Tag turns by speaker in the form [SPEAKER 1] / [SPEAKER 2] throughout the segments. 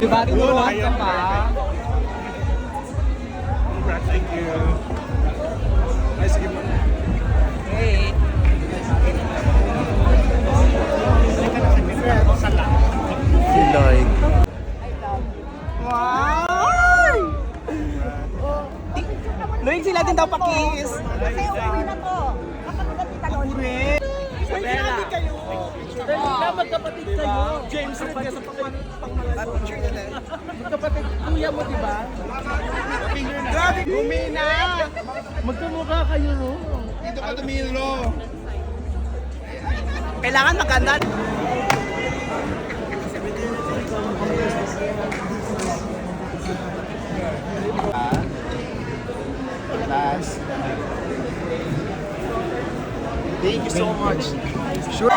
[SPEAKER 1] Diba, tinuruan ka pa?
[SPEAKER 2] Thank you. Ay, sige mo.
[SPEAKER 1] Hey.
[SPEAKER 2] Si Lloyd.
[SPEAKER 1] Wow! Loy, sila din daw pakis.
[SPEAKER 3] Kasi uuwi na to. Kapag nagkita ko.
[SPEAKER 1] Isabella.
[SPEAKER 4] Dahil magkapatid kayo.
[SPEAKER 1] James Reed kasi pang-picture nila.
[SPEAKER 4] Magkapatid, kuya mo, di ba?
[SPEAKER 1] Grabe, gumina!
[SPEAKER 4] Magkamukha kayo, no?
[SPEAKER 2] Dito ka tumingin, Lo.
[SPEAKER 1] Kailangan maganda.
[SPEAKER 2] Last. Thank you so much. Sure.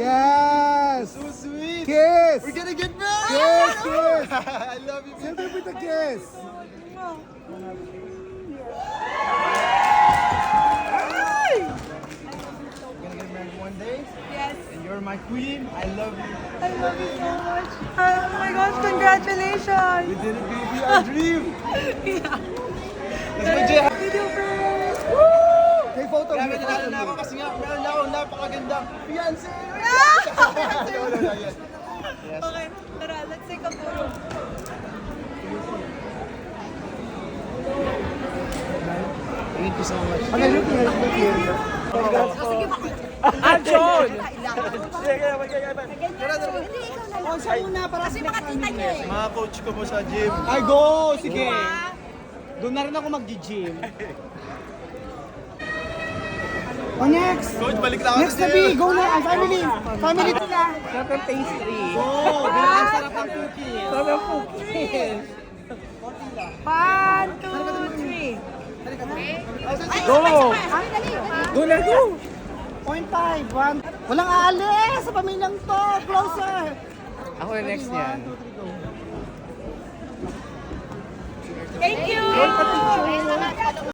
[SPEAKER 2] Yes! So sweet! Kiss! We're gonna get married! Kiss! Kiss! I love you! Siyempre with a kiss! We're gonna get married one day,
[SPEAKER 3] Yes,
[SPEAKER 2] and you're my queen. I love you.
[SPEAKER 3] I love you so much. Oh my gosh, congratulations.
[SPEAKER 2] We did it, baby! Our dream! Let's go, Jay!
[SPEAKER 3] Video first.
[SPEAKER 2] Take photo! Grabe na ako kasi nga, meron ako napakagandang fiancé! No, not yet. Yes.
[SPEAKER 3] Okay, tara, let's take a photo.
[SPEAKER 2] Thank you so much. Ano yung pinag-here?
[SPEAKER 1] John!
[SPEAKER 3] Oh, siya muna para kasi makakita niyo eh.
[SPEAKER 2] Mga coach ko po sa gym.
[SPEAKER 1] Ay, go! Sige! Doon na rin ako mag-gym.
[SPEAKER 4] Oh, next!
[SPEAKER 2] Coach, balik na ako
[SPEAKER 4] Next na, B! Go na! Ang family! Family!
[SPEAKER 1] Sarap ng pastry.
[SPEAKER 2] Oh,
[SPEAKER 1] Ang sarap ng cookies.
[SPEAKER 4] Sarap ng cookies!
[SPEAKER 3] 1, 2, 3.
[SPEAKER 4] Go!
[SPEAKER 3] Ay, dali, dali.
[SPEAKER 4] Go na, go! 0.5! Walang aalis sa pamilyang to! Closer!
[SPEAKER 1] Ako yung next niyan.
[SPEAKER 3] Thank you.